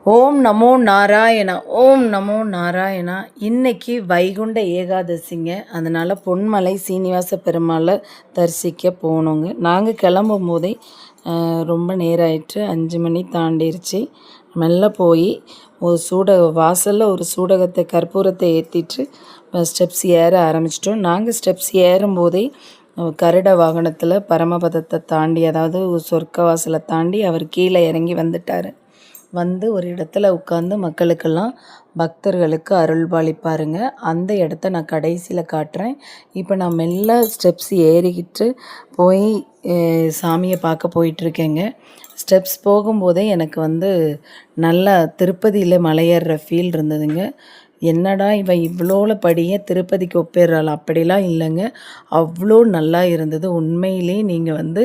ஓம் நமோ நாராயணா. ஓம் நமோ நாராயணா. இன்னைக்கு வைகுண்ட ஏகாதசிங்க. அதனால் பொன்மலை சீனிவாச பெருமாளை தரிசிக்க போனோங்க. நாங்கள் கிளம்பும் போதே ரொம்ப நேரம் ஆயிடுச்சு, 5 மணி தாண்டிருச்சு. மெல்ல போய் ஒரு வாசலில் ஒரு சூடகத்தை கற்பூரத்தை ஏற்றிட்டு ஸ்டெப்ஸ் ஏற ஆரம்பிச்சிட்டோம். நாங்கள் ஸ்டெப்ஸ் ஏறும்போதே கருட வாகனத்தில் பரமபதத்தை தாண்டி, அதாவது சொர்க்க வாசலை தாண்டி அவர் கீழே இறங்கி வந்துட்டார். வந்து ஒரு இடத்துல உட்காந்து மக்களுக்கெல்லாம் பக்தர்களுக்கு அருள்பாலிப்பாருங்க. அந்த இடத்த நான் கடைசியில் காட்டுறேன். இப்போ நான் மெல்ல ஸ்டெப்ஸ் ஏறிக்கிட்டு போய் சாமியை பார்க்க போயிட்டுருக்கேங்க. ஸ்டெப்ஸ் போகும்போதே எனக்கு நல்லா திருப்பதியில் மலையேறுற ஃபீல் இருந்ததுங்க. என்னடா இவன் இவ்வளோல படியே திருப்பதிக்கு ஒப்பிடுறாள், அப்படிலாம் இல்லைங்க. அவ்வளோ நல்லா இருந்தது. உண்மையிலே நீங்கள்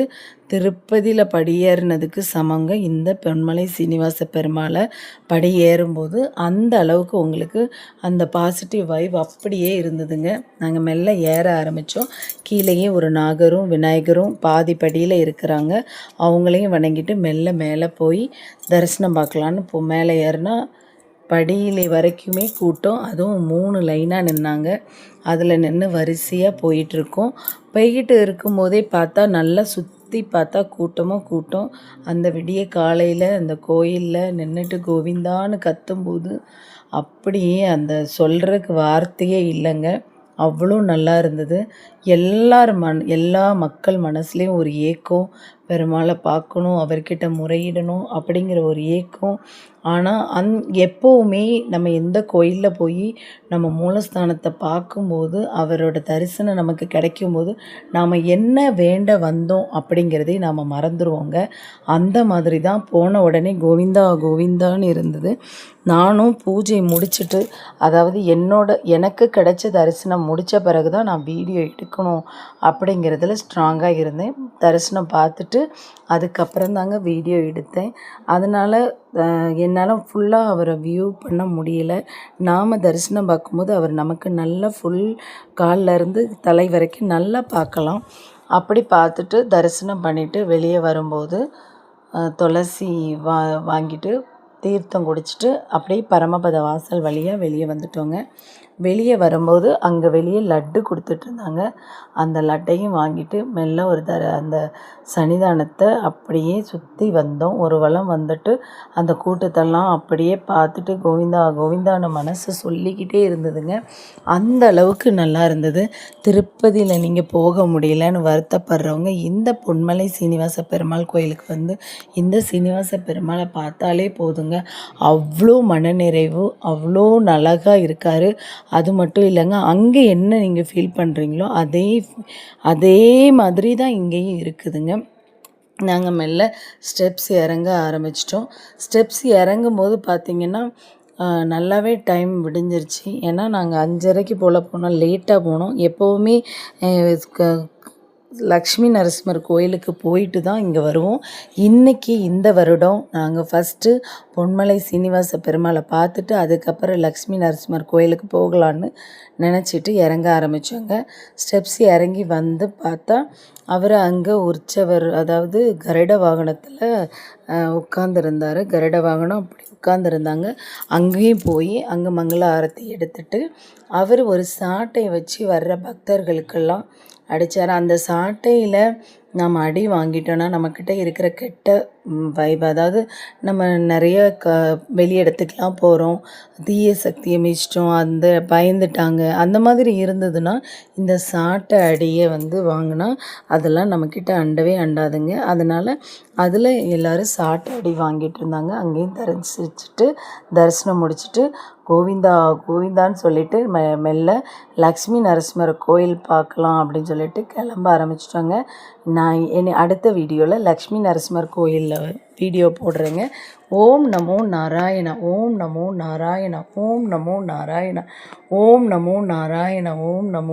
திருப்பதியில் படியேறினதுக்கு சமங்க இந்த பொன்மலை சீனிவாச பெருமாளை படி ஏறும்போது அந்த அளவுக்கு உங்களுக்கு அந்த பாசிட்டிவ் வைப் அப்படியே இருந்ததுங்க. நாங்கள் மெல்ல ஏற ஆரம்பித்தோம். கீழேயே ஒரு நாகரும் விநாயகரும் பாதி படியில் இருக்கிறாங்க. அவங்களையும் வணங்கிட்டு மெல்ல மேலே போய் தரிசனம் பார்க்கலான்னு மேலே ஏறினா படியிலே வரைக்குமே கூட்டம். அதுவும் 3 லைனாக நின்னாங்க. அதில் நின்று வரிசையாக போய்கிட்டு இருக்கும்போதே பார்த்தா நல்லா சுற்றி பார்த்தா கூட்டம். அந்த விடிய காலையில் அந்த கோயிலில் நின்றுட்டு கோவிந்தான்னு கத்தும்போது அப்படியே அந்த சொல்கிறதுக்கு வார்த்தையே இல்லைங்க. அவ்வளோ நல்லா இருந்தது. எல்லா மக்கள் மனசுலேயும் ஒரு ஏக்கம், பெருமாளை பார்க்கணும், அவர்கிட்ட முறையிடணும் அப்படிங்கிற ஒரு ஏக்கம். ஆனால் எப்போவுமே நம்ம எந்த கோயிலில் போய் நம்ம மூலஸ்தானத்தை பார்க்கும்போது, அவரோட தரிசனம் நமக்கு கிடைக்கும்போது நாம் என்ன வேண்ட வந்தோம் அப்படிங்கிறதே நாம் மறந்துடுவோங்க. அந்த மாதிரி தான் போன உடனே கோவிந்தா கோவிந்தான்னு இருந்தது. நானும் பூஜை முடிச்சுட்டு, அதாவது எனக்கு கிடைச்ச தரிசனம் முடித்த பிறகு தான் நான் வீடியோ எடுக்கணும் அப்படிங்கிறதுல ஸ்ட்ராங்காக இருந்தேன். தரிசனம் பார்த்துட்டு அதுக்கப்புறம் தாங்க வீடியோ எடுத்தேன். அதனால் என்னால் ஃபுல்லாக அவரை வியூ பண்ண முடியல. நாம் தரிசனம் பார்க்கும்போது அவர் நமக்கு நல்லா ஃபுல் கால்லேருந்து தலை வரைக்கும் நல்லா பார்க்கலாம். அப்படி பார்த்துட்டு தரிசனம் பண்ணிவிட்டு வெளியே வரும்போது துளசி வாங்கிட்டு தீர்த்தம் குடிச்சிட்டு அப்படியே பரமபத வாசல் வழியாக வெளியே வந்துட்டோங்க. வெளியே வரும்போது அங்கே வெளியே லட்டு கொடுத்துட்ருந்தாங்க. அந்த லட்டையும் வாங்கிட்டு மெல்ல அந்த சன்னிதானத்தை அப்படியே சுற்றி வந்தோம். ஒரு வளம் வந்துட்டு அந்த கூட்டத்தெல்லாம் அப்படியே பார்த்துட்டு கோவிந்தா கோவிந்தான மனசு சொல்லிக்கிட்டே இருந்ததுங்க. அந்த அளவுக்கு நல்லா இருந்தது. திருப்பதியில் நீங்கள் போக முடியலன்னு வருத்தப்படுறவங்க இந்த பொன்மலை சீனிவாச பெருமாள் கோயிலுக்கு இந்த சீனிவாச பெருமாளை பார்த்தாலே போதுங்க. அவ்வளோ மனநிறைவு, அவ்வளோ அழகாக இருக்கார். அது மட்டும் இல்லைங்க, அங்கே என்ன நீங்கள் ஃபீல் பண்ணுறீங்களோ அதே மாதிரி தான் இங்கேயும் இருக்குதுங்க. நாங்கள் மெல்ல ஸ்டெப்ஸ் இறங்க ஆரம்பிச்சிட்டோம். ஸ்டெப்ஸ் இறங்கும்போது பார்த்திங்கன்னா நல்லாவே டைம் விடிஞ்சிருச்சு. ஏன்னா நாங்கள் 5:30 போல் போனோம், லேட்டாக போனோம். எப்போவுமே லக்ஷ்மி நரசிம்மர் கோயிலுக்கு போயிட்டு தான் இங்கே வருவோம். இன்றைக்கி இந்த வருடம் நாங்கள் ஃபஸ்ட்டு பொன்மலை சீனிவாச பெருமாளை பார்த்துட்டு அதுக்கப்புறம் லக்ஷ்மி நரசிம்மர் கோயிலுக்கு போகலான்னு நினச்சிட்டு இறங்க ஆரம்பித்தோங்க. ஸ்டெப்ஸ் இறங்கி பார்த்தா அவர் அங்கே உற்சவர், அதாவது கருட வாகனத்தில் உட்கார்ந்துருந்தார். கருட வாகனம் அப்படி உட்கார்ந்துருந்தாங்க. அங்கேயும் போய் அங்கே மங்கள ஆரத்தி எடுத்துட்டு அவர் ஒரு சாட்டை வச்சு வர்ற பக்தர்களுக்கெல்லாம் அடித்தார். அந்த சாட்டையில் நம்ம அடி வாங்கிட்டோன்னா நம்மக்கிட்ட இருக்கிற கெட்ட வைப், அதாவது நம்ம நிறைய வெளி இடத்துக்கெலாம் போகிறோம், தீய சக்தியை மிச்சிட்டோம், பயந்துட்டாங்க, அந்த மாதிரி இருந்ததுன்னா இந்த சாட்டை அடியை வாங்கினா அதெல்லாம் நம்மக்கிட்ட அண்டவே அண்டாதுங்க. அதனால் அதில் எல்லோரும் சாட்டை அடி வாங்கிட்டு இருந்தாங்க. அங்கேயும் தரிசனம் முடிச்சுட்டு கோவிந்தா கோவிந்தான்னு சொல்லிட்டு மெல்ல லக்ஷ்மி நரசிம்மர் கோயில் பார்க்கலாம் அப்படின்னு சொல்லிட்டு கிளம்ப ஆரம்பிச்சிட்டாங்க. நான் அடுத்த வீடியோவில் லக்ஷ்மி நரசிம்மர் கோயிலில் வீடியோ போடுறேங்க. ஓம் நமோ நாராயண. ஓம் நமோ நாராயண. ஓம் நமோ நாராயண. ஓம் நமோ நாராயண. ஓம் நமோ